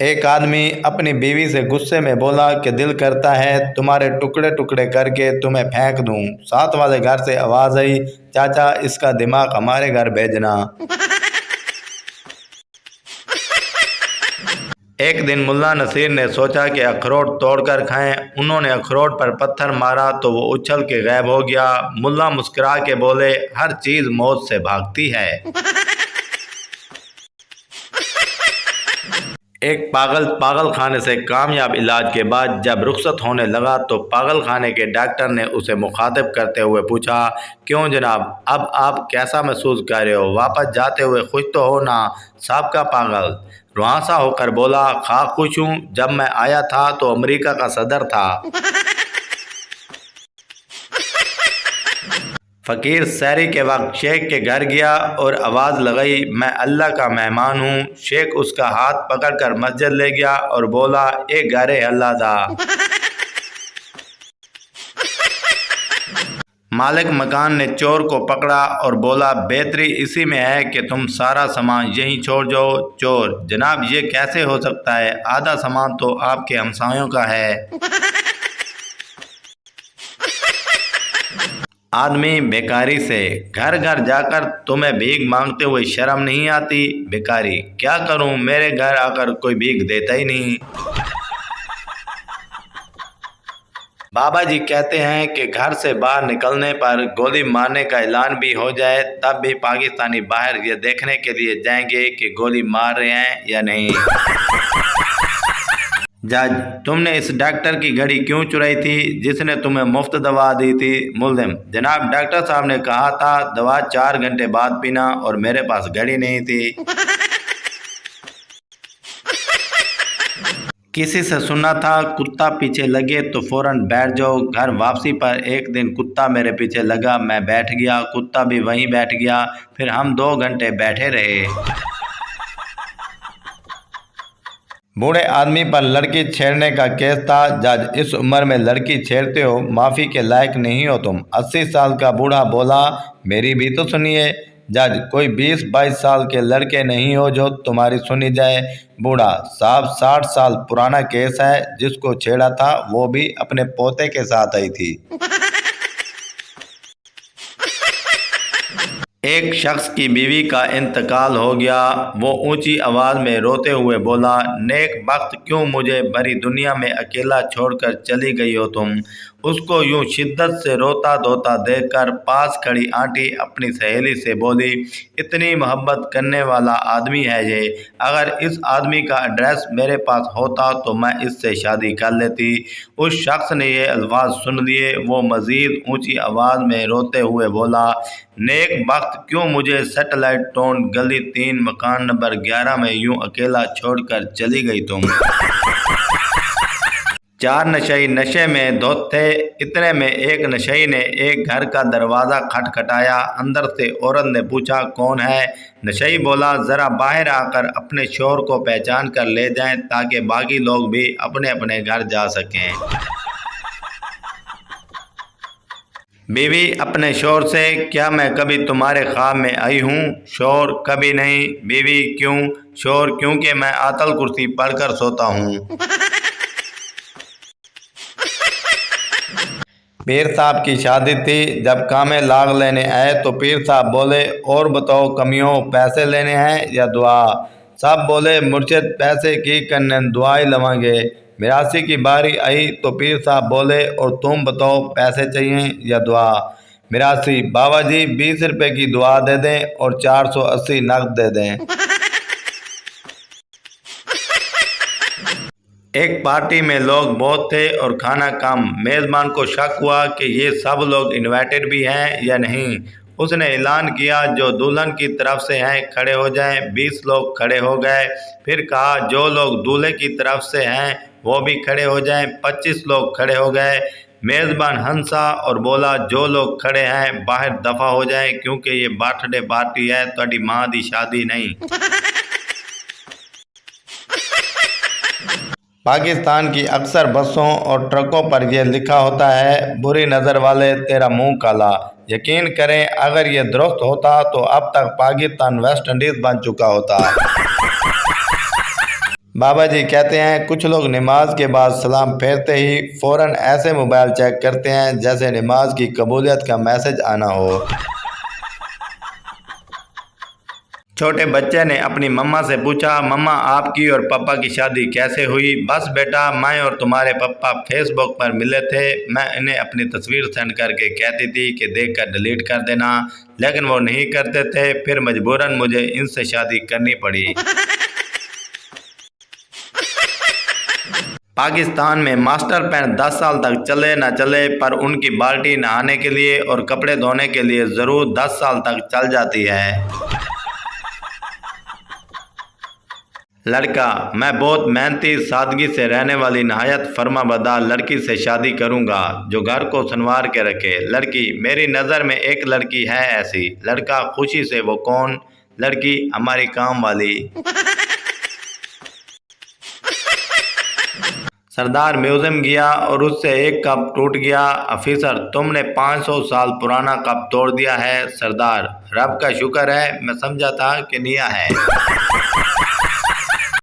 एक आदमी अपनी बीवी से गुस्से में बोला कि दिल करता है तुम्हारे टुकड़े टुकड़े करके तुम्हें फेंक दूं। साथ वाले घर से आवाज आई, चाचा इसका दिमाग हमारे घर भेजना। एक दिन मुल्ला नसीर ने सोचा कि अखरोट तोड़कर खाएं। उन्होंने अखरोट पर पत्थर मारा तो वो उछल के गायब हो गया। मुल्ला मुस्कुरा के बोले, हर चीज मौत से भागती है। एक पागल खाने से कामयाब इलाज के बाद जब रुखसत होने लगा तो पागल खाने के डॉक्टर ने उसे मुखातिब करते हुए पूछा, क्यों जनाब, अब आप कैसा महसूस कर रहे हो? वापस जाते हुए खुश तो हो ना? साबका पागल रुआंसा होकर बोला, खा खुश हूँ, जब मैं आया था तो अमेरिका का सदर था। फ़कीर सहरी के वक्त शेख के घर गया और आवाज़ लगाई, मैं अल्लाह का मेहमान हूँ। शेख उसका हाथ पकड़कर मस्जिद ले गया और बोला, ए गारे अल्लाह दा। मालिक मकान ने चोर को पकड़ा और बोला, बेहतरी इसी में है कि तुम सारा सामान यहीं छोड़ जाओ। चोर, जनाब ये कैसे हो सकता है? आधा सामान तो आपके हमसायों का है। आदमी बेकारी से घर घर जाकर तुम्हें भीख मांगते हुए शर्म नहीं आती? भिखारी, क्या करूं, मेरे घर आकर कोई भीख देता ही नहीं। बाबा जी कहते हैं कि घर से बाहर निकलने पर गोली मारने का ऐलान भी हो जाए तब भी पाकिस्तानी बाहर ये देखने के लिए जाएंगे कि गोली मार रहे हैं या नहीं। जज, तुमने इस डॉक्टर की घड़ी क्यों चुराई थी जिसने तुम्हें मुफ्त दवा दी थी? मुल्जिम, जनाब डॉक्टर साहब ने कहा था दवा 4 घंटे बाद पीना और मेरे पास घड़ी नहीं थी। किसी से सुना था कुत्ता पीछे लगे तो फौरन बैठ जाओ। घर वापसी पर एक दिन कुत्ता मेरे पीछे लगा, मैं बैठ गया, कुत्ता भी वहीं बैठ गया, फिर हम 2 घंटे बैठे रहे। बूढ़े आदमी पर लड़की छेड़ने का केस था। जज, इस उम्र में लड़की छेड़ते हो, माफ़ी के लायक नहीं हो तुम। 80 साल का बूढ़ा बोला, मेरी भी तो सुनिए। जज, कोई 20-22 साल के लड़के नहीं हो जो तुम्हारी सुनी जाए। बूढ़ा, साहब 60 साल पुराना केस है, जिसको छेड़ा था वो भी अपने पोते के साथ आई थी। एक शख्स की बीवी का इंतकाल हो गया। वो ऊंची आवाज़ में रोते हुए बोला, नेक बख्त, क्यों मुझे भरी दुनिया में अकेला छोड़कर चली गई हो तुम। उसको यूं शिद्दत से रोता धोता देखकर पास खड़ी आंटी अपनी सहेली से बोली, इतनी मोहब्बत करने वाला आदमी है ये, अगर इस आदमी का एड्रेस मेरे पास होता तो मैं इससे शादी कर लेती। उस शख्स ने ये अल्फाज सुन लिए। वो मज़ीद ऊंची आवाज़ में रोते हुए बोला, नेक बख्त, क्यों मुझे सैटेलाइट टाउन गली 3 मकान नंबर 11 में यूं अकेला छोड़कर चली गई तुम। 4 नशई नशे में धुत थे। इतने में एक नशई ने एक घर का दरवाज़ा खटखटाया। अंदर से औरत ने पूछा, कौन है? नशई बोला, ज़रा बाहर आकर अपने शोर को पहचान कर ले जाएं ताकि बाकी लोग भी अपने अपने घर जा सकें। बीवी अपने शोर से, क्या मैं कभी तुम्हारे ख्वाब में आई हूँ? शोर, कभी नहीं। बीवी, क्यों? शोर, क्योंकि मैं आतल कुर्सी पढ़कर सोता हूँ। पीर साहब की शादी थी। जब कामे लाग लेने आए तो पीर साहब बोले, और बताओ कमियों, पैसे लेने हैं या दुआ? सब बोले, मुर्शिद पैसे की करने, दुआ ही लवांगे। मिरासी की बारी आई तो पीर साहब बोले, और तुम बताओ पैसे चाहिए या दुआ? मिरासी, बाबा जी 20 रुपए की दुआ दे दें और 480 नकद दे दें। एक पार्टी में लोग बहुत थे और खाना कम। मेज़बान को शक हुआ कि ये सब लोग इनवाइटेड भी हैं या नहीं। उसने ऐलान किया, जो दुल्हन की तरफ से हैं खड़े हो जाएं। 20 लोग खड़े हो गए। फिर कहा, जो लोग दूल्हे की तरफ से हैं वो भी खड़े हो जाएं। 25 लोग खड़े हो गए। मेज़बान हंसा और बोला, जो लोग खड़े हैं बाहर दफ़ा हो जाएं, क्योंकि ये बर्थडे पार्टी है, तुम्हारी माँ दी शादी नहीं। पाकिस्तान की अक्सर बसों और ट्रकों पर यह लिखा होता है, बुरी नज़र वाले तेरा मुंह काला। यकीन करें, अगर ये दुरुस्त होता तो अब तक पाकिस्तान वेस्ट इंडीज़ बन चुका होता। बाबा जी कहते हैं कुछ लोग नमाज के बाद सलाम फेरते ही फ़ौरन ऐसे मोबाइल चेक करते हैं जैसे नमाज की कबूलियत का मैसेज आना हो। छोटे बच्चे ने अपनी मम्मा से पूछा, मम्मा आपकी और पापा की शादी कैसे हुई? बस बेटा, मैं और तुम्हारे पापा फेसबुक पर मिले थे। मैं इन्हें अपनी तस्वीर सेंड करके कहती थी कि देखकर डिलीट कर देना, लेकिन वो नहीं करते थे। फिर मजबूरन मुझे इनसे शादी करनी पड़ी। पाकिस्तान में मास्टर पैंट 10 साल तक चले न चले, पर उनकी बाल्टी नहाने के लिए और कपड़े धोने के लिए ज़रूर 10 साल तक चल जाती है। लड़का, मैं बहुत मेहनती सादगी से रहने वाली नहायत फर्माबरदार लड़की से शादी करूंगा जो घर को संवार के रखे। लड़की, मेरी नज़र में एक लड़की है ऐसी। लड़का खुशी से, वो कौन? लड़की, हमारी काम वाली। सरदार म्यूजियम गया और उससे एक कप टूट गया। ऑफिसर, तुमने 500 साल पुराना कप तोड़ दिया है। सरदार, रब का शुक्र है, मैं समझा था कि निया है।